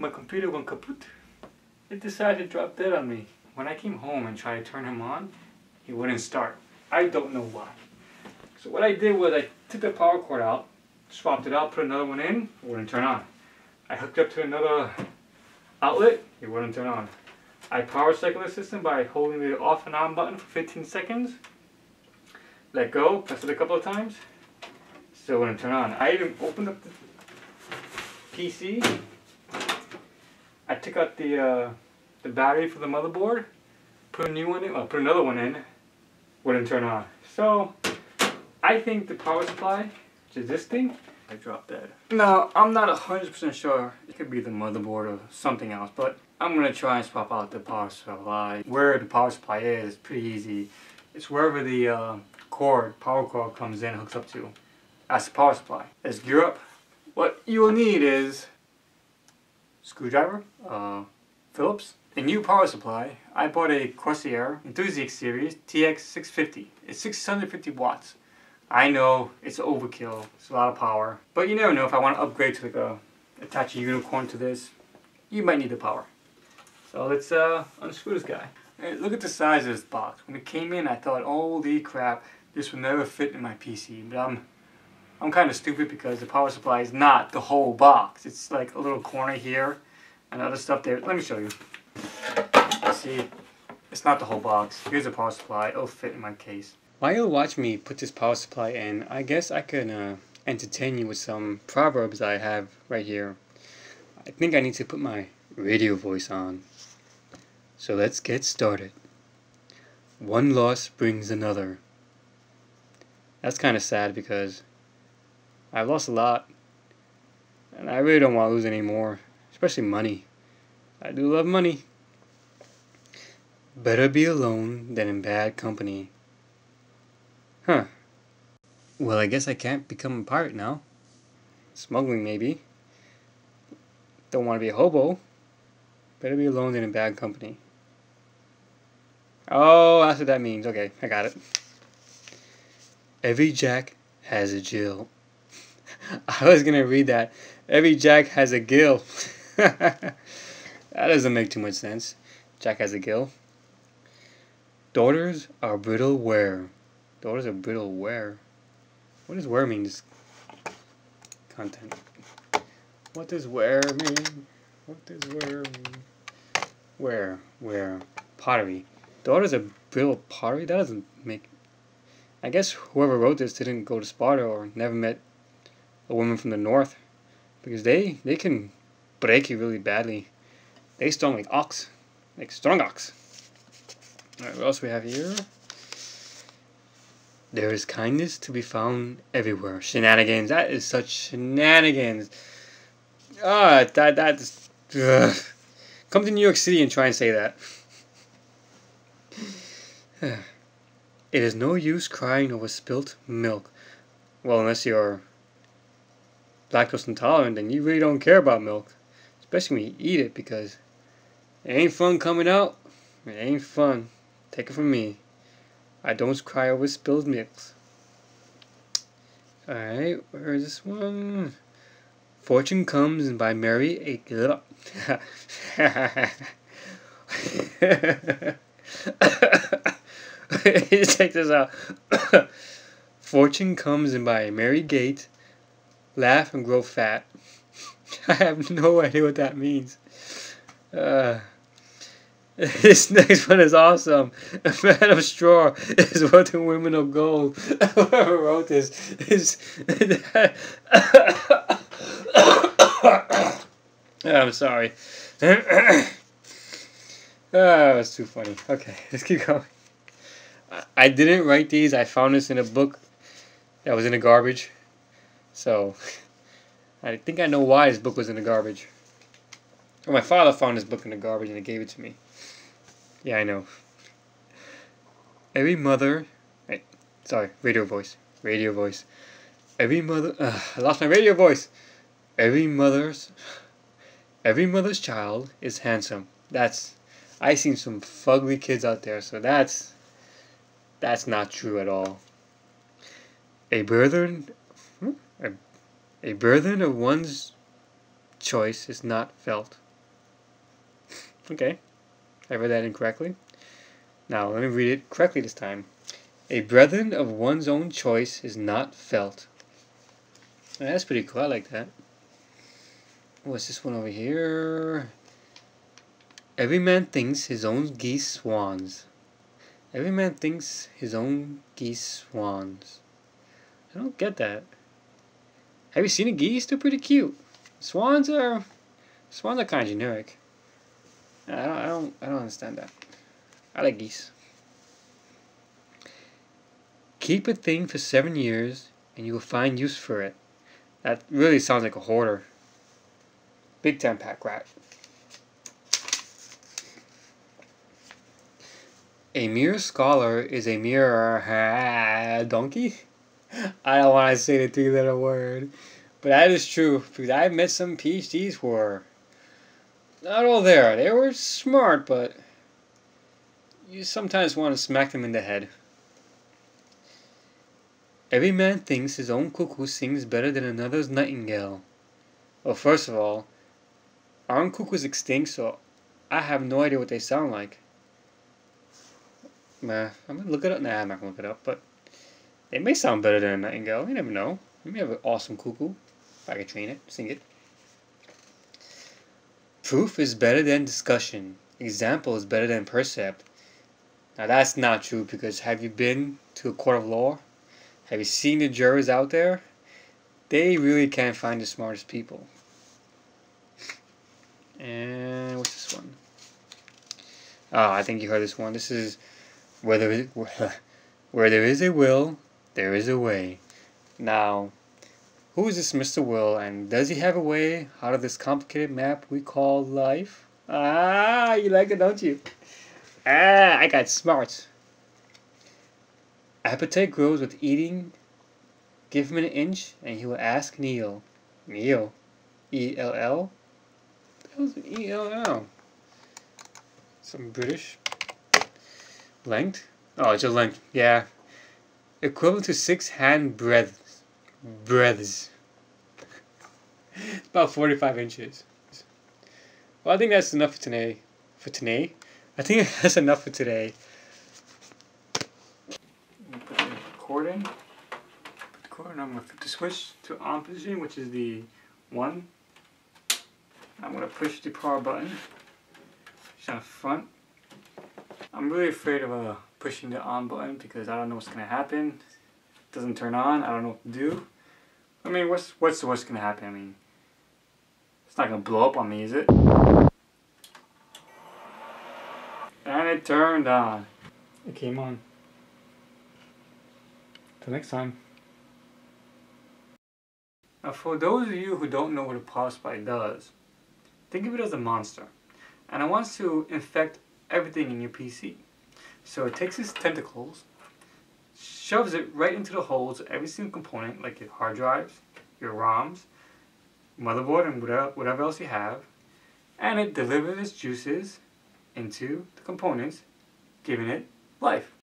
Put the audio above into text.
my computer went kaput. It decided to drop dead on me. When I came home and tried to turn him on, he wouldn't start. I don't know why. So what I did was I took the power cord out, swapped it out, put another one in, it wouldn't turn on. I hooked up to another outlet, it wouldn't turn on. I power cycled the system by holding the off and on button for 15 seconds. Let go, press it a couple of times, still wouldn't turn on. I even opened up the PC. I took out the battery for the motherboard, put a new one in, put another one in, wouldn't turn on. So I think the power supply, which is this thing, I dropped dead. Now I'm not 100% sure. It could be the motherboard or something else, but I'm gonna try and swap out the power supply. Where the power supply is pretty easy. It's wherever the power cord comes in, hooks up to. That's the power supply. Let's gear up. What you will need is screwdriver, Phillips. A new power supply. I bought a Corsair Enthusiast Series TX650. It's 650 watts. I know it's overkill. It's a lot of power. But you never know. If I want to upgrade to like attach a unicorn to this, you might need the power. So let's unscrew this guy. Hey, look at the size of this box. When it came in, I thought, holy crap, this would never fit in my PC. But I'm kind of stupid because the power supply is not the whole box. It's like a little corner here and other stuff there. Let me show you. See, it's not the whole box. Here's the power supply. It'll fit in my case. While you watch me put this power supply in, I guess I can entertain you with some proverbs I have right here. I think I need to put my radio voice on. So let's get started. One loss brings another. That's kind of sad because I've lost a lot and I really don't want to lose any more, especially money. I do love money. Better be alone than in bad company. Huh. Well, I guess I can't become a pirate now. Smuggling, maybe. Don't want to be a hobo. Better be alone than in bad company. Oh, that's what that means. Okay, I got it. Every Jack has a Jill. I was going to read that. Every Jack has a gill. That doesn't make too much sense. Jack has a gill. Daughters are brittle ware. Daughters are brittle ware. What does ware mean? This content. What does ware mean? What does ware mean? Ware. Pottery. Daughters are brittle pottery? That doesn't make... I guess whoever wrote this didn't go to Sparta or never met a woman from the north. Because they can break you really badly. They strong like ox. Like strong ox. Alright, what else we have here? There is kindness to be found everywhere. Shenanigans. That is such shenanigans. Ah, that's... Come to New York City and try and say that. It is no use crying over spilt milk. Well, unless you're lactose intolerant, then you really don't care about milk. Especially when you eat it, because it ain't fun coming out. It ain't fun. Take it from me. I don't cry over spilled milks. Alright, where is this one? Fortune comes and by Mary a... Check this out. Fortune comes in by a merry gate. Laugh and grow fat. I have no idea what that means. This next one is awesome. A man of straw is worth a woman of gold. Whoever wrote this is... I'm sorry. That's too funny. Okay, let's keep going. I didn't write these. I found this in a book that was in the garbage. So, I think I know why this book was in the garbage. Well, my father found this book in the garbage and he gave it to me. Yeah, I know. Every mother... Wait, sorry, radio voice. Radio voice. Every mother... I lost my radio voice. Every mother's child is handsome. That's... I've seen some fugly kids out there, so that's not true at all. A burden of one's choice is not felt. Okay, I read that incorrectly. Now let me read it correctly this time. A brethren of one's own choice is not felt. That's pretty cool. I like that. What's this one over here? Every man thinks his own geese swans. Every man thinks his own geese swans. I don't get that. Have you seen a geese? They're pretty cute. Swans are kind of generic. I don't understand that. I like geese. Keep a thing for 7 years, and you will find use for it. That really sounds like a hoarder. Big time pack rat. A mere scholar is a mere donkey. I don't want to say the three-letter word, but that is true because I've met some PhDs who were not all there. They were smart, but you sometimes want to smack them in the head. Every man thinks his own cuckoo sings better than another's nightingale. Well, first of all, aren't cuckoos extinct, so I have no idea what they sound like. I'm gonna look it up. Nah, I'm not gonna look it up, but they may sound better than a nightingale. You never know. You may have an awesome cuckoo. If I can train it, sing it. Proof is better than discussion. Example is better than percept. Now that's not true because have you been to a court of law? Have you seen the jurors out there? They really can't find the smartest people. And what's this one? Oh, I think you heard this one. This is where there is a will, there is a way. Now, who is this Mr. Will, and does he have a way out of this complicated map we call life? Ah, you like it, don't you? Ah, I got smarts. Appetite grows with eating. Give him an inch, and he will ask Neil. Neil. E-L-L? What the hell's an E-L-L? Some British. Length? Oh, it's a length. Yeah. Equivalent to 6 hand breadths. Breadths. About 45 inches. Well, I think that's enough for today. I think that's enough for today. Put the cord in. I'm going to flip the switch to on position, which is the 1. I'm going to push the power button. It's on the front. I'm really afraid of pushing the on button because I don't know what's going to happen. It doesn't turn on. I don't know what to do. I mean, what's the worst going to happen? I mean, it's not going to blow up on me, is it? And it turned on. It came on. Till next time. Now, for those of you who don't know what a power supply does, think of it as a monster. And it wants to infect everything in your PC. So it takes its tentacles, shoves it right into the holes of every single component, like your hard drives, your ROMs, motherboard, and whatever else you have, and it delivers its juices into the components, giving it life.